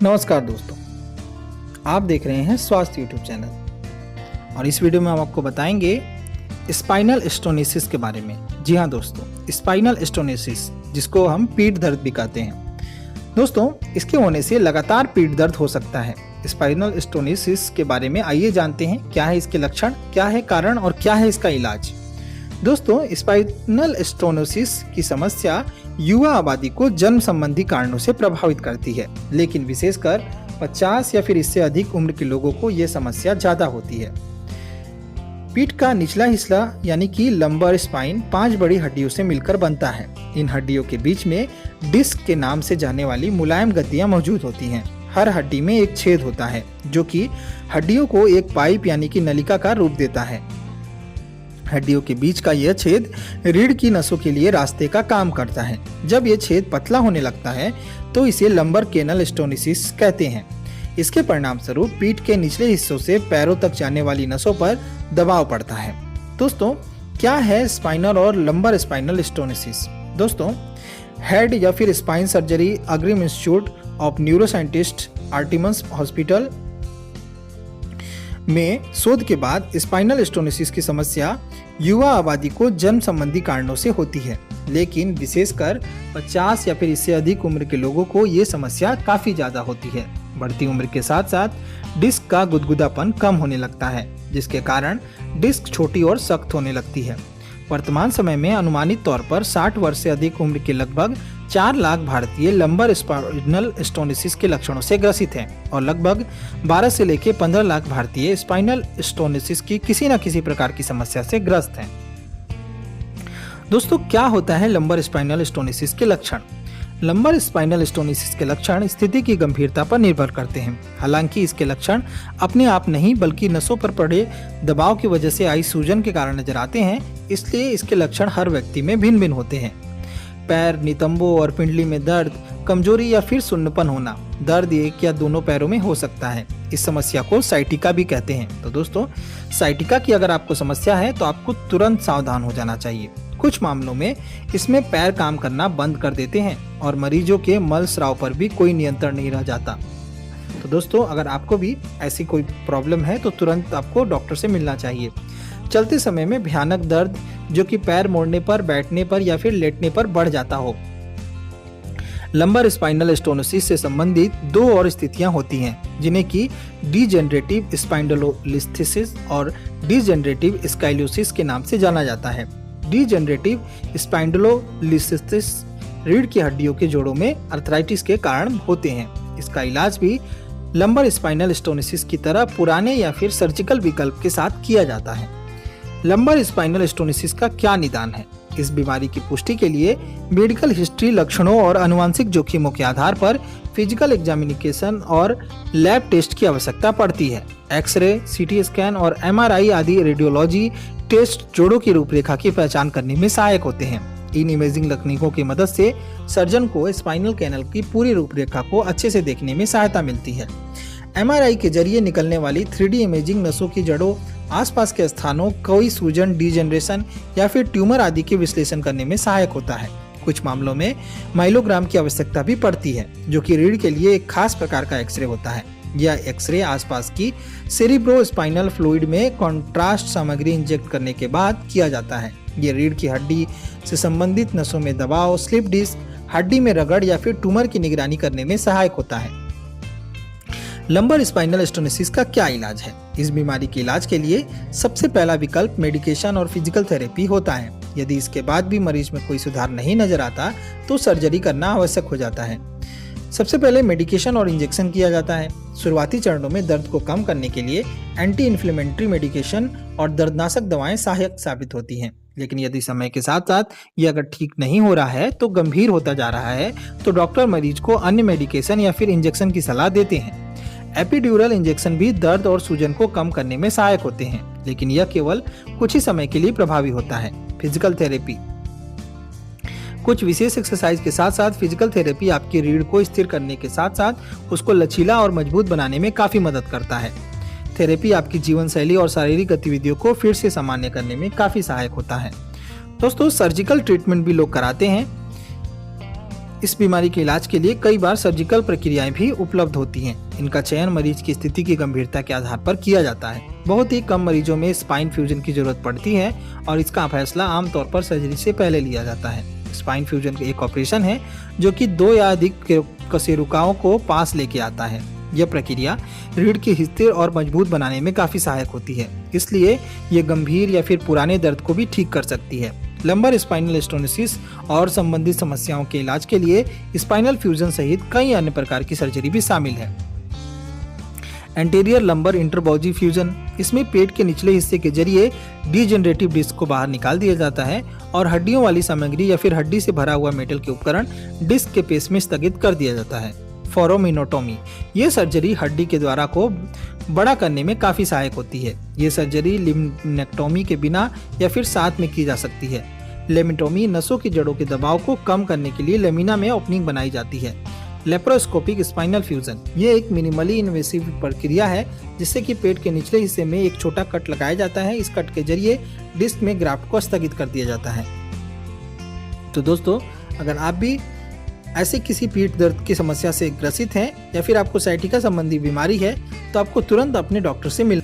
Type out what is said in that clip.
नमस्कार दोस्तों, आप देख रहे हैं स्वास्थ्य यूट्यूब चैनल और इस वीडियो में हम आपको बताएंगे स्पाइनल स्टोनिसिस के बारे में। जी हाँ दोस्तों, स्पाइनल स्टोनिसिस जिसको हम पीठ दर्द भी कहते हैं। दोस्तों, इसके होने से लगातार पीठ दर्द हो सकता है। स्पाइनल स्टोनिसिस के बारे में आइए जानते हैं क्या है इसके लक्षण, क्या है कारण और क्या है इसका इलाज। दोस्तों, स्पाइनल स्टोनोसिस की समस्या युवा आबादी को जन्म संबंधी कारणों से प्रभावित करती है, लेकिन विशेषकर 50 या फिर इससे अधिक उम्र के लोगों को यह समस्या ज्यादा होती है। पीठ का निचला हिस्सा यानी कि लंबर स्पाइन 5 बड़ी हड्डियों से मिलकर बनता है। इन हड्डियों के बीच में डिस्क के नाम से जाने वाली मुलायम गद्दियां मौजूद होती हैं। हर हड्डी में एक छेद होता है जो कि हड्डियों को एक पाइप यानी कि नलिका का रूप देता है। हड्डियों के बीच का यह छेद रीढ़ की नसों के लिए रास्ते का काम करता है। जब यह छेद पतला होने लगता है तो इसे लंबर केनल स्टोनिसिस कहते हैं। इसके परिणाम स्वरूप पीठ के निचले हिस्सों से पैरों तक जाने वाली नसों पर दबाव पड़ता है। दोस्तों, क्या है स्पाइनल और लंबर स्पाइनल स्टोनिसिस? दोस्तों, हेड या फिर स्पाइन सर्जरी अग्रिम institute of neuroscientist Artemis hospital में शोध के बाद स्पाइनल स्टोनिसिस की समस्या युवा आबादी को जन्म संबंधी कारणों से होती है, लेकिन विशेषकर 50 या फिर इससे अधिक उम्र के लोगों को ये समस्या काफी ज्यादा होती है। बढ़ती उम्र के साथ साथ डिस्क का गुदगुदापन कम होने लगता है, जिसके कारण डिस्क छोटी और सख्त होने लगती है। वर्तमान समय में अनुमानित तौर पर 60 वर्ष से अधिक उम्र के लगभग 4 लाख भारतीय लंबर स्पाइनल स्टोनिसिस के लक्षणों से ग्रसित हैं और लगभग 12 से लेकर 15 लाख भारतीय स्पाइनल स्टोनिसिस की किसी न किसी प्रकार की समस्या से ग्रस्त हैं। दोस्तों, क्या होता है लंबर स्पाइनल स्टोनिसिस के लक्षण? लंबर स्पाइनल स्टोनिसिस के लक्षण स्थिति की गंभीरता पर निर्भर करते हैं। हालांकि इसके लक्षण अपने आप नहीं बल्कि नसों पर पड़े दबाव की वजह से आई सूजन के कारण नजर आते हैं, इसलिए इसके लक्षण हर व्यक्ति में भिन्न भिन्न होते हैं। पैर, नितंबों और पिंडली में दर्द, कमजोरी या फिर सुन्नपन होना, दर्द एक या दोनों पैरों में हो सकता है। इस समस्या को साइटिका भी कहते हैं। तो दोस्तों, साइटिका की अगर आपको समस्या है तो आपको तुरंत सावधान हो जाना चाहिए। कुछ मामलों में इसमें पैर काम करना बंद कर देते हैं और मरीजों के मल स्राव पर भी कोई नियंत्रण नहीं रह जाता। तो दोस्तों, अगर आपको भी ऐसी कोई प्रॉब्लम है तो तुरंत आपको डॉक्टर से मिलना चाहिए। चलते समय में भयानक दर्द जो कि पैर मोड़ने पर, बैठने पर या फिर लेटने पर बढ़ जाता हो। लंबर स्पाइनल स्टोनिसिस से संबंधित 2 और स्थितियां होती हैं, जिन्हें कि डीजेनरेटिव स्पाइंडलोलिस्थेसिस और डीजेनरेटिव स्काइलोसिस के नाम से जाना जाता है। डीजेनरेटिव स्पाइंडलोलिस्थेसिस रीढ़ की हड्डियों के जोड़ों में अर्थराइटिस के कारण होते हैं। इसका इलाज भी लंबर स्पाइनल स्टोनिसिस की तरह पुराने या फिर सर्जिकल विकल्प के साथ किया जाता है। लंबर स्पाइनल स्टोनिसिस का क्या निदान है? इस बीमारी की पुष्टि के लिए मेडिकल हिस्ट्री, लक्षणों और आनुवंशिक जोखिमों के आधार पर फिजिकल एग्जामिनेशन और लैब टेस्ट की आवश्यकता पड़ती है। एक्सरे, सीटी स्कैन और एमआरआई आदि रेडियोलॉजी टेस्ट जोड़ों की रूपरेखा की पहचान करने में सहायक होते हैं। इन इमेजिंग तकनीकों की मदद से सर्जन को स्पाइनल कैनल की पूरी रूपरेखा को अच्छे से देखने में सहायता मिलती है। एमआरआई के जरिए निकलने वाली 3D इमेजिंग नसों की जड़ों, आसपास के स्थानों, कोई सूजन, डीजेनरेशन या फिर ट्यूमर आदि के विश्लेषण करने में सहायक होता है। कुछ मामलों में माइलोग्राम की आवश्यकता भी पड़ती है, जो कि रीढ़ के लिए एक खास प्रकार का एक्सरे होता है। यह एक्सरे आसपास की सेरिब्रोस्पाइनल फ्लूइड में कॉन्ट्रास्ट सामग्री इंजेक्ट करने के बाद किया जाता है। ये रीढ़ की हड्डी से संबंधित नसों में दबाव, स्लिप डिस्क, हड्डी में रगड़ या फिर ट्यूमर की निगरानी करने में सहायक होता है। लंबर स्पाइनल स्टोनिसिस का क्या इलाज है? इस बीमारी के इलाज के लिए सबसे पहला विकल्प मेडिकेशन और फिजिकल थेरेपी होता है। यदि इसके बाद भी मरीज में कोई सुधार नहीं नजर आता तो सर्जरी करना आवश्यक हो जाता है। सबसे पहले मेडिकेशन और इंजेक्शन किया जाता है। शुरुआती चरणों में दर्द को कम करने के लिए एंटी इन्फ्लेमेटरी मेडिकेशन और दर्दनाशक दवाएं सहायक साबित होती हैं, लेकिन यदि समय के साथ साथ ये अगर ठीक नहीं हो रहा है तो गंभीर होता जा रहा है तो डॉक्टर मरीज को अन्य मेडिकेशन या फिर इंजेक्शन की सलाह देते हैं। एपिड्यूरल इंजेक्शन भी दर्द और सूजन को कम करने में सहायक होते हैं, लेकिन यह केवल कुछ ही समय के लिए प्रभावी होता है। फिजिकल थेरेपी, कुछ विशेष एक्सरसाइज के साथ साथ फिजिकल थेरेपी आपकी रीढ़ को स्थिर करने के साथ साथ उसको लचीला और मजबूत बनाने में काफी मदद करता है। थेरेपी आपकी जीवन शैली और शारीरिक गतिविधियों को फिर से सामान्य करने में काफी सहायक होता है। दोस्तों, सर्जिकल ट्रीटमेंट भी लोग कराते हैं। इस बीमारी के इलाज के लिए कई बार सर्जिकल प्रक्रियाएं भी उपलब्ध होती हैं। इनका चयन मरीज की स्थिति की गंभीरता के आधार पर किया जाता है। बहुत ही कम मरीजों में स्पाइन फ्यूजन की जरूरत पड़ती है और इसका फैसला आमतौर पर सर्जरी से पहले लिया जाता है। स्पाइन फ्यूजन एक ऑपरेशन है जो कि 2 या अधिक कशेरुकाओं को पास लेके आता है। यह प्रक्रिया रीढ़ के स्थिर और मजबूत बनाने में काफी सहायक होती है, इसलिए ये गंभीर या फिर पुराने दर्द को भी ठीक कर सकती है। लंबर स्पाइनल स्टोनोसिस और संबंधित समस्याओं के इलाज के लिए स्पाइनल फ्यूजन सहित कई अन्य प्रकार की सर्जरी भी शामिल है। एंटीरियर लंबर इंटरबॉजी फ्यूजन, इसमें पेट के निचले हिस्से के जरिए डीजेनरेटिव डिस्क को बाहर निकाल दिया जाता है और हड्डियों वाली सामग्री या फिर हड्डी से भरा हुआ मेटल के उपकरण डिस्क के पेश में स्थगित कर दिया जाता है। फोरामिनोटॉमी, ये सर्जरी हड्डी के द्वारा को बड़ा करने में काफी सहायक होती है। ये सर्जरी लिम्फेक्टोमी के बिना या फिर साथ में की जा सकती है। लेमिटोमी, नसों की जड़ों के दबाव को कम करने के लिए लेमिना में ओपनिंग बनाई जाती है। लेप्रोस्कोपिक स्पाइनल फ्यूजन, ये एक मिनिमली इन्वेसिव प्रक्रिया है जिससे कि पेट के निचले हिस्से में एक छोटा कट लगाया जाता है। इस कट के जरिए डिस्क में ग्राफ्ट को स्थगित कर दिया जाता है। तो दोस्तों, अगर आप भी ऐसे किसी पीठ दर्द की समस्या से ग्रसित हैं या फिर आपको साइटिका संबंधी बीमारी है तो आपको तुरंत अपने डॉक्टर से मिल